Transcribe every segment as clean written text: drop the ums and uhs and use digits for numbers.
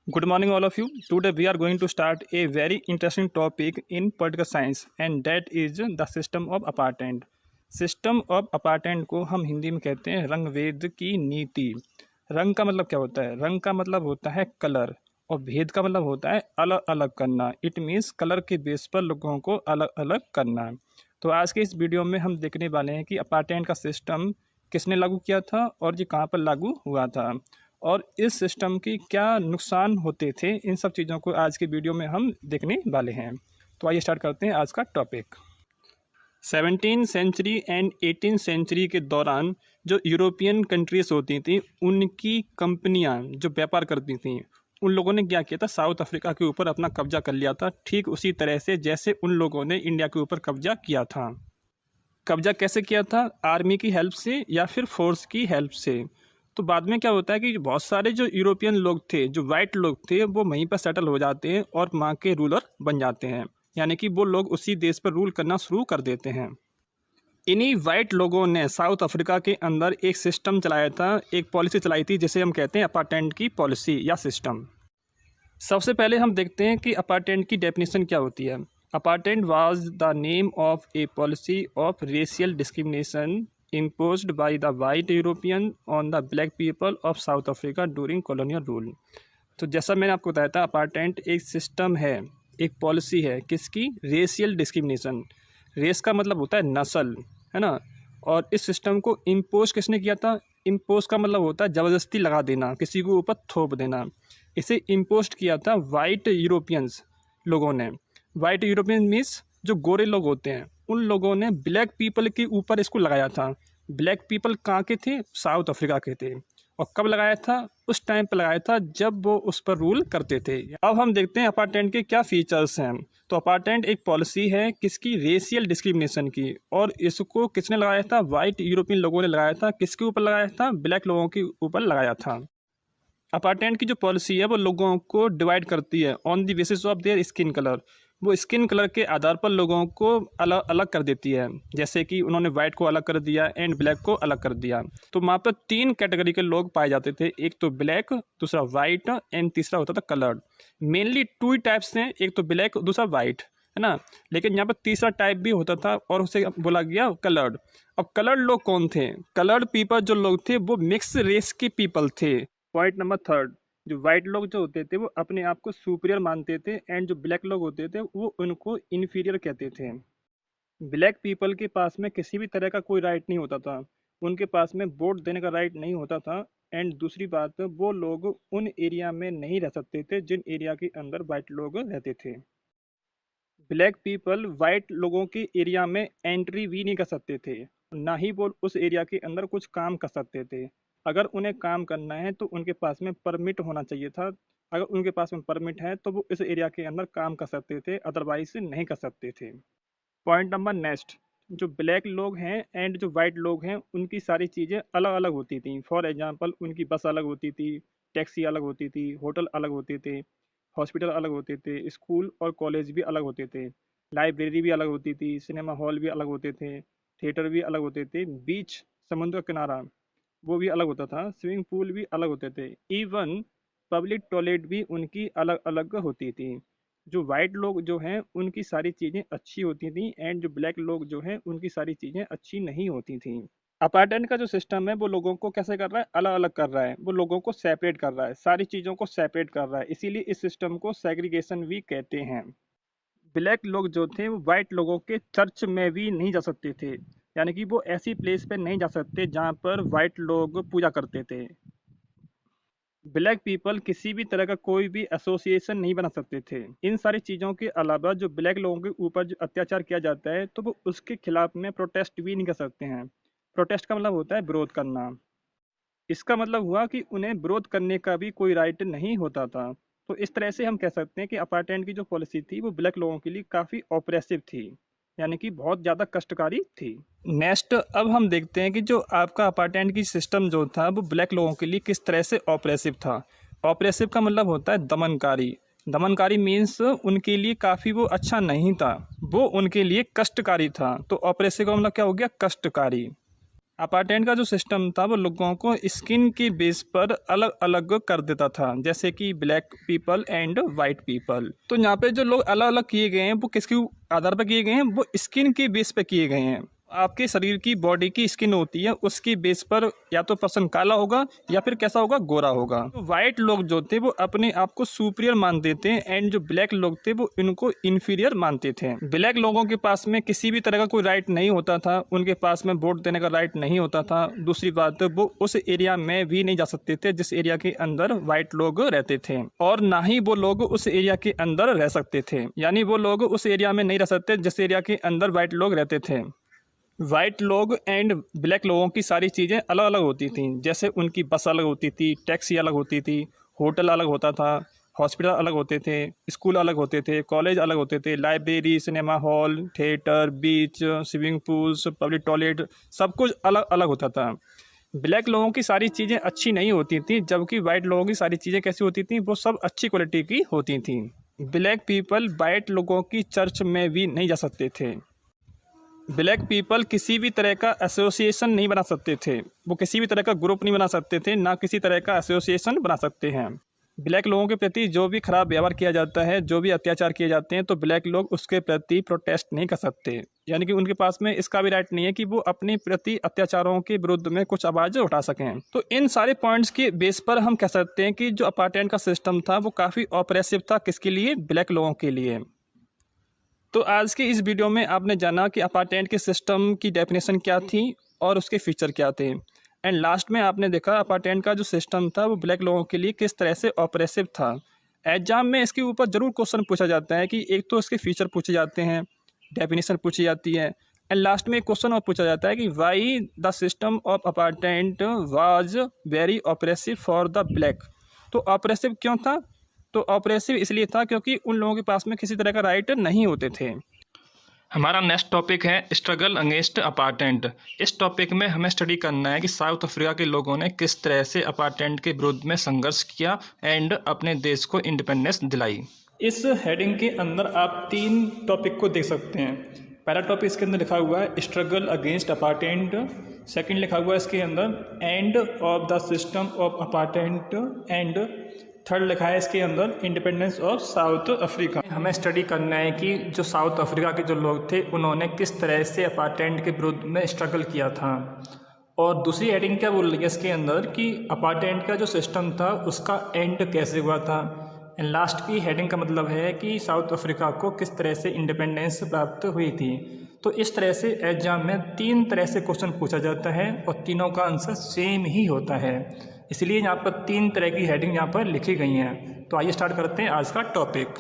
Good morning, all of you. Today we are going to start a very interesting topic in political science, and that is the system of apartheid. System of apartment को हम हिंदी में कहते हैं रंग-भेद की नीति। रंग का मतलब क्या होता है? रंग का मतलब होता है कलर और भेद का मतलब होता है अलग अलग करना। इट मीन्स कलर के बेस पर लोगों को अलग अलग करना। तो आज के इस वीडियो में हम देखने वाले हैं कि अपार्टमेंट का सिस्टम किसने लागू किया था और ये कहाँ पर लागू हुआ था, और इस सिस्टम की क्या नुकसान होते थे। इन सब चीज़ों को आज के वीडियो में हम देखने वाले हैं। तो आइए स्टार्ट करते हैं आज का टॉपिक। 17वीं सेंचुरी एंड 18वीं सेंचुरी के दौरान जो यूरोपियन कंट्रीज़ होती थी, उनकी कंपनियां जो व्यापार करती थीं, उन लोगों ने क्या किया था, साउथ अफ्रीका के ऊपर अपना कब्जा कर लिया था, ठीक उसी तरह से जैसे उन लोगों ने इंडिया के ऊपर कब्जा किया था। कब्जा कैसे किया था? आर्मी की हेल्प से या फिर फोर्स की हेल्प से। तो बाद में क्या होता है कि बहुत सारे जो यूरोपियन लोग थे, जो वाइट लोग थे, वो वहीं पर सेटल हो जाते हैं और वहाँ के रूलर बन जाते हैं, यानी कि वो लोग उसी देश पर रूल करना शुरू कर देते हैं। इन्हीं वाइट लोगों ने साउथ अफ्रीका के अंदर एक सिस्टम चलाया था, एक पॉलिसी चलाई थी, जिसे हम कहते हैं अपार्टमेंट की पॉलिसी या सिस्टम। सबसे पहले हम देखते हैं कि अपार्टमेंट की डेफिनेशन क्या होती है। Apartment was the name of A policy of racial discrimination imposed by the white European on the black people of South Africa during colonial rule। तो जैसा मैंने आपको बताया था, अपार्टमेंट एक सिस्टम है, एक पॉलिसी है, किसकी? Racial discrimination. रेस का मतलब होता है नस्ल, है ना। और इस सिस्टम को इम्पोज किसने किया था? इम्पोज का मतलब होता है ज़बरदस्ती लगा देना, किसी को ऊपर थोप देना। इसे इम्पोज किया था वाइट यूरोपियंस लोगों ने। वाइट यूरोपियन मीन्स जो गोरे लोग होते हैं, उन लोगों ने ब्लैक पीपल के ऊपर इसको लगाया था। ब्लैक पीपल कहाँ के थे? साउथ अफ्रीका के थे। और कब लगाया था? उस टाइम पर लगाया था जब वो उस पर रूल करते थे। अब हम देखते हैं अपार्टमेंट के क्या फीचर्स हैं। तो अपार्टमेंट एक पॉलिसी है किसकी? रेशियल डिस्क्रिमिनेशन की। और इसको किसने लगाया था? वाइट यूरोपियन लोगों ने लगाया था। किसके ऊपर लगाया था? ब्लैक लोगों के ऊपर लगाया था। अपार्टमेंट की जो पॉलिसी है वो लोगों को डिवाइड करती है on the basis of their skin colour. वो स्किन कलर के आधार पर लोगों को अलग अलग कर देती है। जैसे कि उन्होंने वाइट को अलग कर दिया एंड ब्लैक को अलग कर दिया। तो वहाँ पर 3 कैटेगरी के लोग पाए जाते थे, एक तो ब्लैक, दूसरा वाइट एंड तीसरा होता था कलर्ड। मेनली 2 ही टाइप्स हैं, एक तो ब्लैक, दूसरा वाइट, है ना। लेकिन यहाँ पर तीसरा टाइप भी होता था और उसे बोला गया कलर्ड। अब कलर्ड लोग कौन थे? कलर्ड पीपल जो लोग थे वो मिक्स रेस के पीपल थे। पॉइंट नंबर 3, जो वाइट लोग जो होते थे वो अपने आप को सुपीरियर मानते थे एंड जो ब्लैक लोग होते थे वो उनको इन्फीरियर कहते थे। ब्लैक पीपल के पास में किसी भी तरह का कोई राइट नहीं होता था, उनके पास में वोट देने का राइट नहीं होता था। एंड दूसरी बात, वो लोग उन एरिया में नहीं रह सकते थे जिन एरिया के अंदर वाइट लोग रहते थे। ब्लैक पीपल वाइट लोगों के एरिया में एंट्री भी नहीं कर सकते थे, ना ही वो उस एरिया के अंदर कुछ काम कर सकते थे। अगर उन्हें काम करना है तो उनके पास में परमिट होना चाहिए था। अगर उनके पास में परमिट है तो वो इस एरिया के अंदर काम कर सकते थे, अदरवाइज नहीं कर सकते थे। पॉइंट नंबर नेक्स्ट, जो ब्लैक लोग हैं एंड जो वाइट लोग हैं उनकी सारी चीज़ें अलग अलग होती थी। फॉर एग्जांपल, उनकी बस अलग होती थी, टैक्सी अलग होती थी, होटल अलग होते थे, हॉस्पिटल अलग होते थे, स्कूल और कॉलेज भी अलग होते थे, लाइब्रेरी भी अलग होती थी, सिनेमा हॉल भी अलग होते थे, थिएटर भी अलग होते थे, बीच समुद्र किनारा वो भी अलग होता था, स्विमिंग पूल भी अलग होते थे, इवन पब्लिक टॉयलेट भी उनकी अलग अलग होती थी। जो वाइट लोग जो हैं उनकी सारी चीज़ें अच्छी होती थी एंड जो ब्लैक लोग जो हैं उनकी सारी चीज़ें अच्छी नहीं होती थी। अपार्टमेंट का जो सिस्टम है वो लोगों को कैसे कर रहा है? अलग अलग कर रहा है, वो लोगों को सेपरेट कर रहा है, सारी चीज़ों को सेपरेट कर रहा है, इसीलिए इस सिस्टम को सेग्रीगेशन भी कहते हैं। ब्लैक लोग जो थे वो वाइट लोगों के चर्च में भी नहीं जा सकते थे, यानी कि वो ऐसी प्लेस पे नहीं जा सकते जहाँ पर वाइट लोग पूजा करते थे। ब्लैक पीपल किसी भी तरह का कोई भी एसोसिएशन नहीं बना सकते थे। इन सारी चीज़ों के अलावा जो ब्लैक लोगों के ऊपर जो अत्याचार किया जाता है तो वो उसके खिलाफ में प्रोटेस्ट भी नहीं कर सकते हैं। प्रोटेस्ट का मतलब होता है विरोध करना। इसका मतलब हुआ कि उन्हें विरोध करने का भी कोई राइट नहीं होता था। तो इस तरह से हम कह सकते हैं कि अपार्टमेंट की जो पॉलिसी थी वो ब्लैक लोगों के लिए काफ़ी ऑप्रेसिव थी, यानी कि बहुत ज़्यादा कष्टकारी थी। नेक्स्ट, अब हम देखते हैं कि जो आपका अपार्टमेंट की सिस्टम जो था वो ब्लैक लोगों के लिए किस तरह से ऑप्रेसिव था। ऑप्रेसिव का मतलब होता है दमनकारी। दमनकारी मीन्स उनके लिए काफ़ी वो अच्छा नहीं था, वो उनके लिए कष्टकारी था। तो ऑप्रेसिव का मतलब क्या हो गया? कष्टकारी। अपार्टमेंट का जो सिस्टम था वो लोगों को स्किन की बेस पर अलग अलग कर देता था, जैसे कि black people and white people. तो यहाँ पे जो लोग अलग अलग किए गए हैं वो किसके आधार पर किए गए हैं, वो स्किन के बेस पर किए गए हैं। आपके शरीर की बॉडी की स्किन होती है, उसकी बेस पर या तो पर्सन काला होगा या फिर कैसा होगा, गोरा होगा। तो वाइट लोग जो थे वो अपने आप को सुपीरियर मानते थे एंड जो ब्लैक लोग थे वो इनको इन्फीरियर मानते थे। ब्लैक लोगों के पास में किसी भी तरह का कोई राइट नहीं होता था, उनके पास में वोट देने का राइट नहीं होता था। दूसरी बात, वो उस एरिया में भी नहीं जा सकते थे जिस एरिया के अंदर वाइट लोग रहते थे, और ना ही वो लोग उस एरिया के अंदर रह सकते थे, यानी वो लोग उस एरिया में नहीं रह सकते जिस एरिया के अंदर वाइट लोग रहते थे। वाइट लोग एंड ब्लैक लोगों की सारी चीज़ें अलग अलग होती थी, जैसे उनकी बस अलग होती थी, टैक्सी अलग होती थी, होटल अलग होता था, हॉस्पिटल अलग होते थे, स्कूल अलग होते थे, कॉलेज अलग होते थे, लाइब्रेरी, सिनेमा हॉल, थिएटर, बीच, स्विमिंग पूल्स, पब्लिक टॉयलेट, सब कुछ अलग अलग होता था। ब्लैक लोगों की सारी चीज़ें अच्छी नहीं होती थी, जबकि वाइट लोगों की सारी चीज़ें कैसी होती थी, वो सब अच्छी क्वालिटी की होती थी। ब्लैक पीपल वाइट लोगों की चर्च में भी नहीं जा सकते थे। ब्लैक पीपल किसी भी तरह का एसोसिएशन नहीं बना सकते थे, वो किसी भी तरह का ग्रुप नहीं बना सकते थे, ना किसी तरह का एसोसिएशन बना सकते हैं। ब्लैक लोगों के प्रति जो भी खराब व्यवहार किया जाता है, जो भी अत्याचार किए जाते हैं, तो ब्लैक लोग उसके प्रति प्रोटेस्ट नहीं कर सकते, यानी कि उनके पास में इसका भी राइट नहीं है कि वो अपने प्रति अत्याचारों के विरुद्ध में कुछ आवाज़ उठा सकें। तो इन सारे पॉइंट्स के बेस पर हम कह सकते हैं कि जो अपार्टमेंट का सिस्टम था वो काफ़ी ऑपरेसिव था, किसके लिए, ब्लैक लोगों के लिए। तो आज की इस वीडियो में आपने जाना कि अपार्टमेंट के सिस्टम की डेफिनेशन क्या थी और उसके फीचर क्या थे, एंड लास्ट में आपने देखा अपार्टमेंट का जो सिस्टम था वो ब्लैक लोगों के लिए किस तरह से ऑपरेसिव था। एग्जाम में इसके ऊपर ज़रूर क्वेश्चन पूछा जाता है कि एक तो इसके फीचर पूछे जाते हैं, डेफिनेशन पूछी जाती है, एंड लास्ट में एक क्वेश्चन और पूछा जाता है कि why the system of apartment was very oppressive for the black. तो ऑपरेसिव क्यों था, तो ऑपरेसिव इसलिए था क्योंकि उन लोगों के पास में किसी तरह का राइट नहीं होते थे। हमारा नेक्स्ट टॉपिक है स्ट्रगल अगेंस्ट अपार्टमेंट। इस टॉपिक में हमें स्टडी करना है कि साउथ अफ्रीका के लोगों ने किस तरह से अपार्टमेंट के विरुद्ध में संघर्ष किया एंड अपने देश को इंडिपेंडेंस दिलाई। इस हेडिंग के अंदर आप 3 टॉपिक को देख सकते हैं। पहला टॉपिक इसके अंदर लिखा हुआ है स्ट्रगल अगेंस्ट अपार्टमेंट, सेकंड लिखा हुआ है इसके अंदर end of the system of apartment, and third लिखा है इसके अंदर इंडिपेंडेंस ऑफ साउथ अफ्रीका। हमें स्टडी करना है कि जो साउथ अफ्रीका के जो लोग थे उन्होंने किस तरह से अपार्टमेंट के विरुद्ध में स्ट्रगल किया था, और दूसरी हेडिंग क्या बोल रही है इसके अंदर कि अपार्टमेंट का जो सिस्टम था उसका एंड कैसे हुआ था, एंड लास्ट की हेडिंग का मतलब है कि साउथ अफ्रीका को किस तरह से इंडिपेंडेंस प्राप्त हुई थी। तो इस तरह से एग्जाम में 3 तरह से क्वेश्चन पूछा जाता है और तीनों का आंसर सेम ही होता है, इसलिए यहाँ पर 3 तरह की हेडिंग यहाँ पर लिखी गई हैं। तो आइए स्टार्ट करते हैं आज का टॉपिक।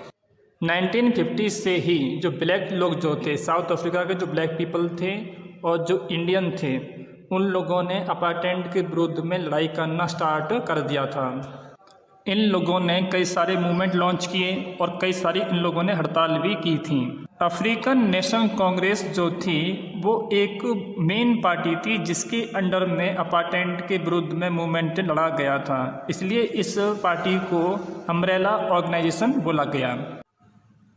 1950 से ही जो ब्लैक लोग जो थे, साउथ अफ्रीका के जो ब्लैक पीपल थे और जो इंडियन थे, उन लोगों ने अपार्टमेंट के विरुद्ध में लड़ाई करना स्टार्ट कर दिया था। इन लोगों ने कई सारे मूवमेंट लॉन्च किए और कई सारी इन लोगों ने हड़ताल भी की थी। अफ्रीकन नेशनल कांग्रेस जो थी वो एक मेन पार्टी थी जिसके अंडर में अपार्टमेंट के विरुद्ध में मूवमेंट लड़ा गया था, इसलिए इस पार्टी को अम्ब्रेला ऑर्गेनाइजेशन बोला गया।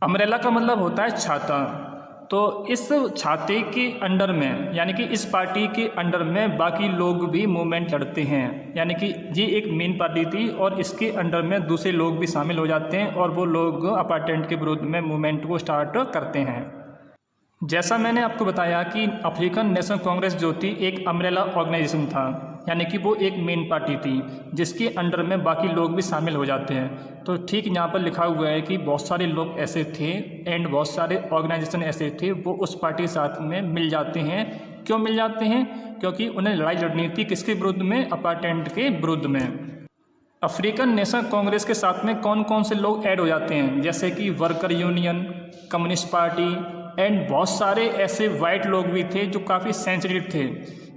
अम्ब्रेला का मतलब होता है छाता। तो इस छाते के अंडर में, यानी कि इस पार्टी के अंडर में बाकी लोग भी मूवमेंट लड़ते हैं, यानी कि ये एक मेन पार्टी थी और इसके अंडर में दूसरे लोग भी शामिल हो जाते हैं और वो लोग अपार्टमेंट के विरुद्ध में मूवमेंट को स्टार्ट करते हैं। जैसा मैंने आपको बताया कि अफ्रीकन नेशनल कांग्रेस जो थी एक अम्ब्रेला ऑर्गेनाइजेशन था, यानी कि वो एक मेन पार्टी थी जिसके अंडर में बाकी लोग भी शामिल हो जाते हैं। तो ठीक यहाँ पर लिखा हुआ है कि बहुत सारे लोग ऐसे थे एंड बहुत सारे ऑर्गेनाइजेशन ऐसे थे वो उस पार्टी के साथ में मिल जाते हैं। क्यों मिल जाते हैं? क्योंकि उन्हें लड़ाई लड़नी थी किसके विरुद्ध में? अपार्टमेंट के विरुद्ध में। अफ्रीकन नेशनल कांग्रेस के साथ में कौन कौन से लोग ऐड हो जाते हैं, जैसे कि worker union, communist party and बहुत सारे ऐसे वाइट लोग भी थे जो काफ़ी सेंसिटिव थे।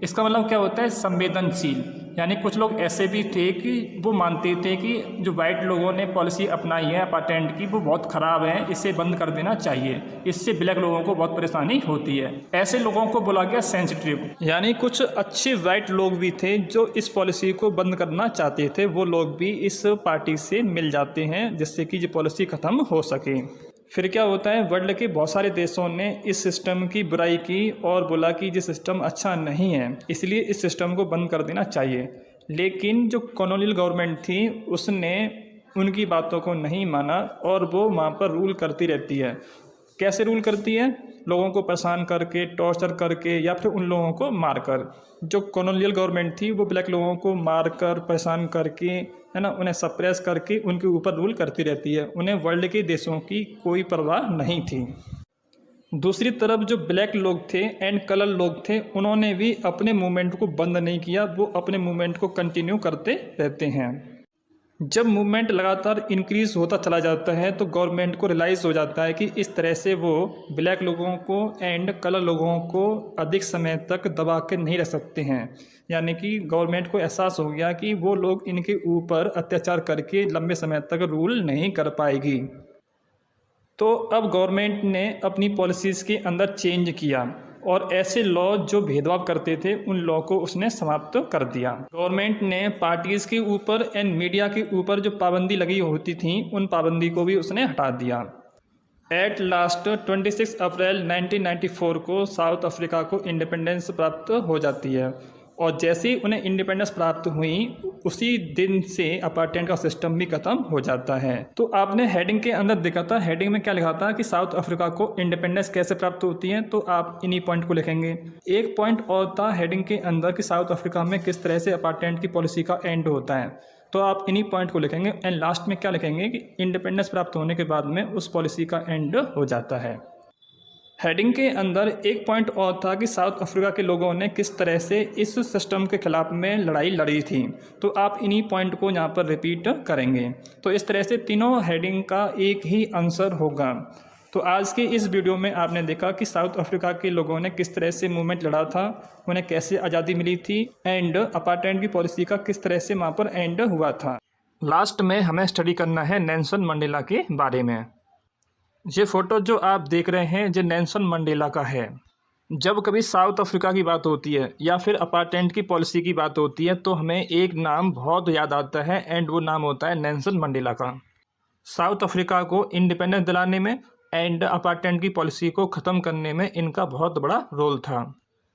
इसका मतलब क्या होता है? संवेदनशील। यानी कुछ लोग ऐसे भी थे कि वो मानते थे कि जो वाइट लोगों ने पॉलिसी अपनाई है अपार्टमेंट की वो बहुत ख़राब है, इसे बंद कर देना चाहिए, इससे ब्लैक लोगों को बहुत परेशानी होती है। ऐसे लोगों को बोला गया सेंसिटिव। यानी कुछ अच्छे वाइट लोग भी थे जो इस पॉलिसी को बंद करना चाहते थे, वो लोग भी इस पार्टी से मिल जाते हैं जिससे कि ये पॉलिसी ख़त्म हो सके। फिर क्या होता है, वर्ल्ड के बहुत सारे देशों ने इस सिस्टम की बुराई की और बोला कि ये सिस्टम अच्छा नहीं है, इसलिए इस सिस्टम को बंद कर देना चाहिए। लेकिन जो कॉलोनियल गवर्नमेंट थी उसने उनकी बातों को नहीं माना और वो वहाँ पर रूल करती रहती है। कैसे रूल करती है? लोगों को परेशान करके, टॉर्चर करके, या फिर उन लोगों को मारकर। जो कॉलोनियल गवर्नमेंट थी वो ब्लैक लोगों को मारकर, परेशान करके, है ना, उन्हें सप्रेस करके उनके ऊपर रूल करती रहती है। उन्हें वर्ल्ड के देशों की कोई परवाह नहीं थी। दूसरी तरफ जो ब्लैक लोग थे एंड कलर लोग थे, उन्होंने भी अपने मूवमेंट को बंद नहीं किया, वो अपने मूवमेंट को कंटिन्यू करते रहते हैं। जब मूवमेंट लगातार इंक्रीज होता चला जाता है तो गवर्नमेंट को रियलाइज़ हो जाता है कि इस तरह से वो ब्लैक लोगों को एंड कलर लोगों को अधिक समय तक दबा के नहीं रख सकते हैं। यानी कि गवर्नमेंट को एहसास हो गया कि वो लोग इनके ऊपर अत्याचार करके लंबे समय तक रूल नहीं कर पाएगी। तो अब गवर्नमेंट ने अपनी पॉलिसीज़ के अंदर चेंज किया और ऐसे लॉ जो भेदभाव करते थे उन लॉ को उसने समाप्त कर दिया। गवर्नमेंट ने पार्टीज़ के ऊपर एंड मीडिया के ऊपर जो पाबंदी लगी होती थी उन पाबंदी को भी उसने हटा दिया। एट लास्ट 26 अप्रैल 1994 को साउथ अफ्रीका को इंडिपेंडेंस प्राप्त हो जाती है और जैसे ही उन्हें इंडिपेंडेंस प्राप्त हुई उसी दिन से अपार्टमेंट का सिस्टम भी खत्म हो जाता है। तो आपने हेडिंग के अंदर देखा था, हेडिंग में क्या लिखा था कि साउथ अफ्रीका को इंडिपेंडेंस कैसे प्राप्त होती है, तो आप इन्हीं पॉइंट को लिखेंगे। एक पॉइंट और था हेडिंग के अंदर कि साउथ अफ्रीका में किस तरह से अपार्टमेंट की पॉलिसी का एंड होता है, तो आप इन्हीं पॉइंट को लिखेंगे। एंड लास्ट में क्या लिखेंगे कि इंडिपेंडेंस प्राप्त होने के बाद में उस पॉलिसी का एंड हो जाता है। हेडिंग के अंदर एक पॉइंट और था कि साउथ अफ्रीका के लोगों ने किस तरह से इस सिस्टम के खिलाफ में लड़ाई लड़ी थी, तो आप इन्हीं पॉइंट को यहाँ पर रिपीट करेंगे। तो इस तरह से तीनों हेडिंग का एक ही आंसर होगा। तो आज के इस वीडियो में आपने देखा कि साउथ अफ्रीका के लोगों ने किस तरह से मूवमेंट लड़ा था, उन्हें कैसे आज़ादी मिली थी एंड अपार्टमेंट की पॉलिसी का किस तरह से वहाँ पर एंड हुआ था। लास्ट में हमें स्टडी करना है नेल्सन मंडेला के बारे में। ये फ़ोटो जो आप देख रहे हैं ये नेल्सन मंडेला का है। जब कभी साउथ अफ्रीका की बात होती है या फिर अपार्टमेंट की पॉलिसी की बात होती है तो हमें एक नाम बहुत याद आता है एंड वो नाम होता है नेल्सन मंडेला का। साउथ अफ्रीका को इंडिपेंडेंस दिलाने में एंड अपार्टमेंट की पॉलिसी को ख़त्म करने में इनका बहुत बड़ा रोल था।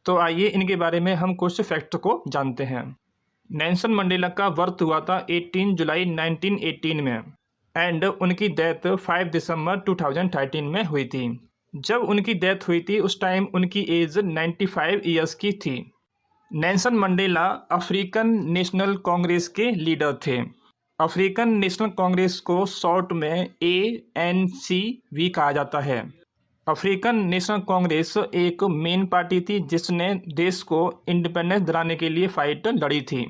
तो आइए इनके बारे में हम कुछ फैक्ट को जानते हैं। नेल्सन मंडेला का बर्थ हुआ था 18 जुलाई 1918 में एंड उनकी डेथ 5 दिसंबर 2013 में हुई थी। जब उनकी डेथ हुई थी उस टाइम उनकी एज 95 ईयर्स की थी। Nelson Mandela African National Congress के लीडर थे। अफ्रीकन नेशनल कांग्रेस को शॉर्ट में ANC भी कहा जाता है। अफ्रीकन नेशनल कांग्रेस एक मेन पार्टी थी जिसने देश को इंडिपेंडेंस दिलाने के लिए फाइट लड़ी थी।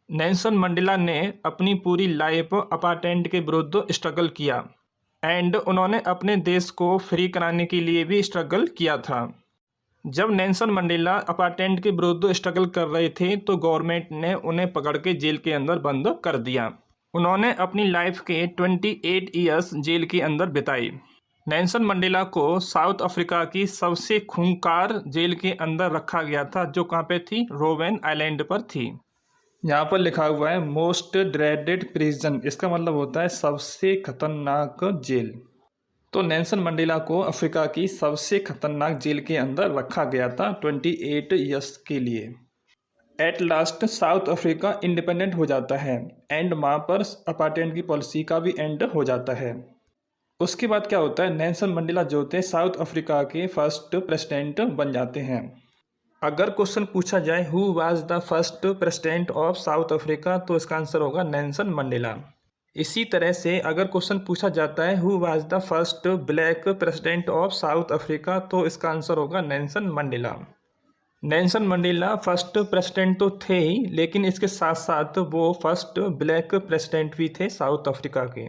नेल्सन मंडेला ने अपनी पूरी लाइफ अपार्टमेंट के विरुद्ध स्ट्रगल किया एंड उन्होंने अपने देश को फ्री कराने के लिए भी स्ट्रगल किया था। जब नेल्सन मंडेला अपार्टमेंट के विरुद्ध स्ट्रगल कर रहे थे तो गवर्नमेंट ने उन्हें पकड़ के जेल के अंदर बंद कर दिया। उन्होंने अपनी लाइफ के 28 ईयर्स जेल के अंदर बिताई। नेल्सन मंडेला को साउथ अफ्रीका की सबसे खूंखार जेल के अंदर रखा गया था जो कहाँ पे थी, रोबेन आइलैंड पर थी। यहाँ पर लिखा हुआ है मोस्ट ड्रेडेड प्रिजन, इसका मतलब होता है सबसे खतरनाक जेल। तो नेल्सन मंडेला को अफ्रीका की सबसे खतरनाक जेल के अंदर रखा गया था 28 ईयर्स के लिए। At last south Africa independent हो जाता है एंड वहाँ पर अपार्टमेंट की पॉलिसी का भी एंड हो जाता है। उसके बाद क्या होता है, नेल्सन मंडेला जो थे साउथ अफ्रीका के फर्स्ट प्रेसिडेंट बन जाते हैं। अगर क्वेश्चन पूछा जाए who was the first president of south Africa तो इसका आंसर होगा नेल्सन मंडेला। इसी तरह से अगर क्वेश्चन पूछा जाता है who was the first black president of south Africa तो इसका आंसर होगा Nelson Mandela. Nelson Mandela first president तो थे ही, लेकिन इसके साथ साथ वो फर्स्ट ब्लैक प्रेसिडेंट भी थे साउथ अफ्रीका के।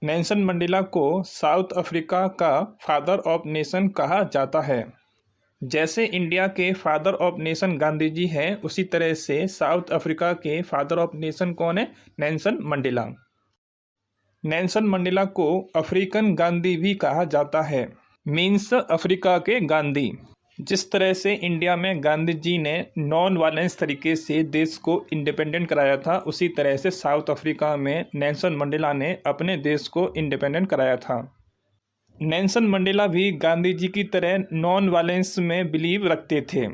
नेल्सन मंडेला को साउथ अफ्रीका का फादर ऑफ नेशन कहा जाता है। जैसे इंडिया के father of nation Gandhi ji हैं उसी तरह से साउथ अफ्रीका के फादर ऑफ नेशन कौन है, नेल्सन मंडेला। नेल्सन मंडेला को अफ्रीकन गांधी भी कहा जाता है, मीन्स अफ्रीका के गांधी। जिस तरह से इंडिया में गांधी जी ने नॉन वायलेंस तरीके से देश को इंडिपेंडेंट कराया था उसी तरह से साउथ अफ्रीका में नेल्सन मंडेला ने अपने देश को इंडिपेंडेंट कराया था। नेल्सन मंडेला भी गांधी जी की तरह नॉन वायलेंस में बिलीव रखते थे।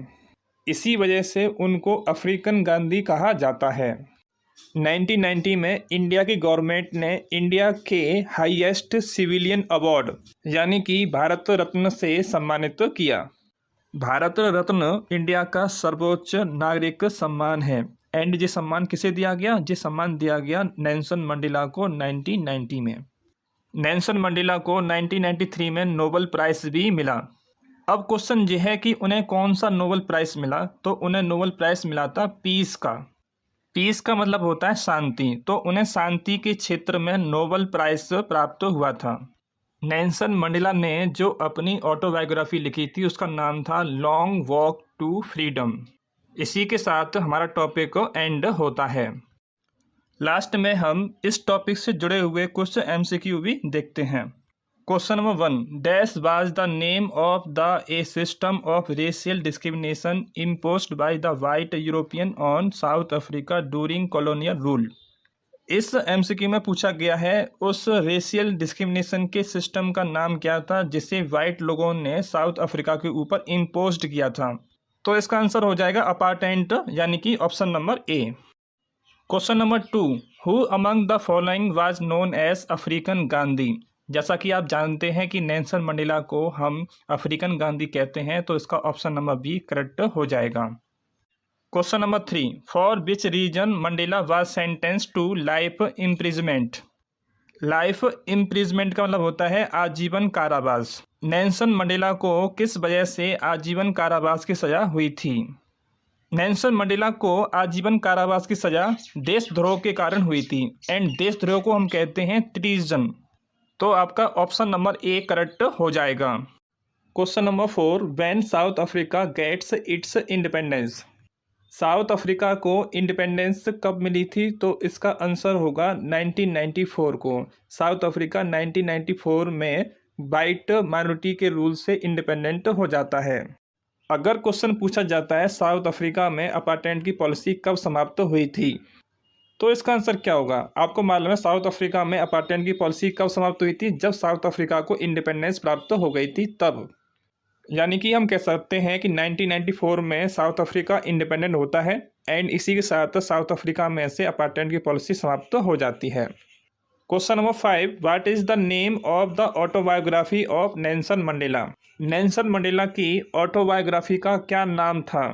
इसी वजह से उनको अफ्रीकन गांधी कहा जाता है। 1990 में इंडिया की गवर्नमेंट ने इंडिया के हाईएस्ट सिविलियन अवार्ड यानी कि भारत रत्न से सम्मानित किया। भारत रत्न इंडिया का सर्वोच्च नागरिक सम्मान है। एंड ये सम्मान किसे दिया गया? ये सम्मान दिया गया नेल्सन मंडेला को 1990 में। नेल्सन मंडेला को 1993 में नोबेल प्राइज़ भी मिला। अब क्वेश्चन ये है कि उन्हें कौन सा नोबेल प्राइज़ मिला? तो उन्हें नोबेल प्राइज़ मिला था पीस का। पीस का मतलब होता है शांति, तो उन्हें शांति के क्षेत्र में नोबेल प्राइज़ प्राप्त हुआ था। नेल्सन मंडेला ने जो अपनी ऑटोबायोग्राफी लिखी थी उसका नाम था लॉन्ग वॉक टू फ्रीडम। इसी के साथ हमारा टॉपिक एंड होता है। लास्ट में हम इस टॉपिक से जुड़े हुए कुछ MCQ भी देखते हैं। Question number 1, dash was the name of the A system of racial discrimination imposed by the white European on south Africa during colonial rule. इस MCQ में पूछा गया है उस रेशियल डिस्क्रिमिनेशन के सिस्टम का नाम क्या था जिसे वाइट लोगों ने साउथ अफ्रीका के ऊपर इम्पोज्ड किया था। तो इसका आंसर हो जाएगा अपार्टेंट यानी कि option number A. Question number 2, who among the following was known as African Gandhi. जैसा कि आप जानते हैं कि नेल्सन मंडेला को हम अफ्रीकन गांधी कहते हैं, तो इसका ऑप्शन नंबर बी करेक्ट हो जाएगा। Question number 3, for which reason Mandela was sentence to life imprisonment. Life imprisonment का मतलब होता है आजीवन कारावास। नेल्सन मंडेला को किस वजह से आजीवन कारावास की सज़ा हुई थी? नेल्सन मंडेला को आजीवन कारावास की सज़ा देशद्रोह के कारण हुई थी। एंड देशद्रोह को हम कहते हैं ट्रीजन। तो आपका ऑप्शन नंबर ए करेक्ट हो जाएगा। Question number 4, when South Africa gets its independence. South Africa को इंडिपेंडेंस कब मिली थी? तो इसका आंसर होगा 1994 को। साउथ अफ्रीका 1994 में वाइट माइनॉरिटी के रूल से इंडिपेंडेंट हो जाता है। अगर क्वेश्चन पूछा जाता है साउथ अफ्रीका में अपार्टमेंट की पॉलिसी कब समाप्त हुई थी, तो इसका आंसर क्या होगा? आपको मालूम है साउथ अफ्रीका में अपार्टमेंट की पॉलिसी कब समाप्त हुई थी? जब साउथ अफ्रीका को इंडिपेंडेंस प्राप्त हो गई थी तब। यानी कि हम कह सकते हैं कि 1994 में साउथ अफ्रीका इंडिपेंडेंट होता है एंड इसी के साथ साउथ अफ्रीका में से अपार्टमेंट की पॉलिसी समाप्त हो जाती है। Question number 5, what is the name of the autobiography of Nelson Mandela. Nelson Mandela की ऑटोबायोग्राफी का क्या नाम था?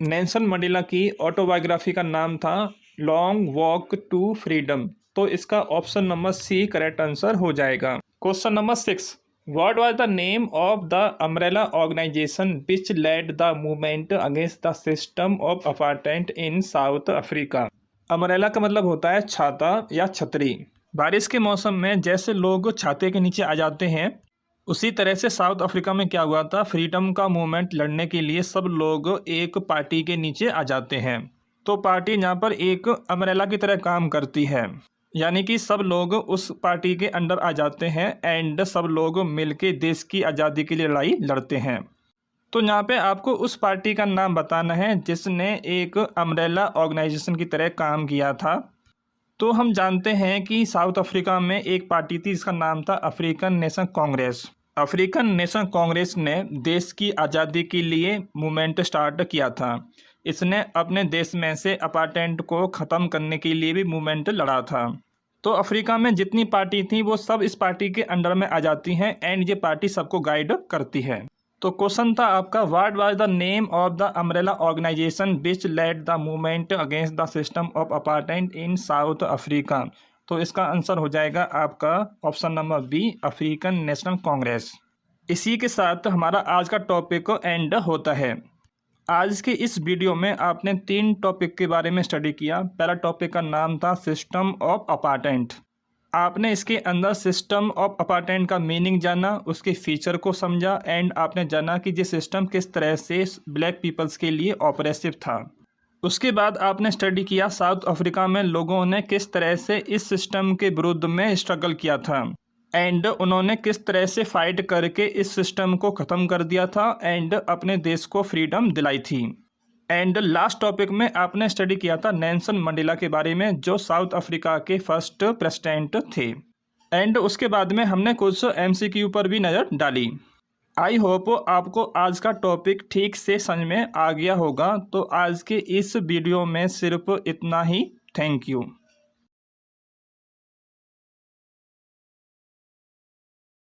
नेल्सन मंडेला की ऑटोबायोग्राफी का नाम था लॉन्ग वॉक टू फ्रीडम। तो इसका option number C correct answer हो जाएगा। Question number 6, what was the name of the umbrella organisation which led the movement against the system of apartment in South Africa. Umbrella का मतलब होता है छाता या छतरी। बारिश के मौसम में जैसे लोग छाते के नीचे आ जाते हैं, उसी तरह से साउथ अफ्रीका में क्या हुआ था, फ्रीडम का मूवमेंट लड़ने के लिए सब लोग एक पार्टी के नीचे आ जाते हैं। तो पार्टी यहाँ पर एक अम्ब्रेला की तरह काम करती है, यानी कि सब लोग उस पार्टी के अंडर आ जाते हैं एंड सब लोग मिलके देश की आज़ादी के लिए लड़ाई लड़ते हैं। तो यहाँ पे आपको उस पार्टी का नाम बताना है जिसने एक अम्ब्रेला ऑर्गेनाइजेशन की तरह काम किया था। तो हम जानते हैं कि साउथ अफ्रीका में एक पार्टी थी जिसका नाम था African National Congress. African National Congress ने देश की आज़ादी के लिए मूवमेंट स्टार्ट किया था। इसने अपने देश में से अपार्टमेंट को ख़त्म करने के लिए भी मूवमेंट लड़ा था। तो अफ्रीका में जितनी पार्टी थी वो सब इस पार्टी के अंडर में आ जाती हैं एंड ये पार्टी सबको गाइड करती है। तो क्वेश्चन था आपका, what was the name of the umbrella organisation which led the movement against the system of apartment in South Africa. तो इसका आंसर हो जाएगा आपका option number B, African National Congress. इसी के साथ हमारा आज का टॉपिक एंड होता है। आज के इस वीडियो में आपने 3 टॉपिक के बारे में स्टडी किया। पहला टॉपिक का नाम था सिस्टम ऑफ अपार्टमेंट। आपने इसके अंदर सिस्टम ऑफ अपार्टमेंट का मीनिंग जाना, उसके फीचर को समझा एंड आपने जाना कि ये सिस्टम किस तरह से ब्लैक पीपल्स के लिए ऑपरेसिव था। उसके बाद आपने स्टडी किया साउथ अफ्रीका में लोगों ने किस तरह से इस सिस्टम के विरुद्ध में स्ट्रगल किया था एंड उन्होंने किस तरह से फाइट करके इस सिस्टम को ख़त्म कर दिया था एंड अपने देश को फ्रीडम दिलाई थी। एंड लास्ट टॉपिक में आपने स्टडी किया था नेल्सन मंडेला के बारे में, जो साउथ अफ्रीका के फर्स्ट प्रेसिडेंट थे। एंड उसके बाद में हमने कुछ MCQ पर भी नज़र डाली। आई होप आपको आज का टॉपिक ठीक से समझ में आ गया होगा। तो आज के इस वीडियो में सिर्फ इतना ही। Thank you.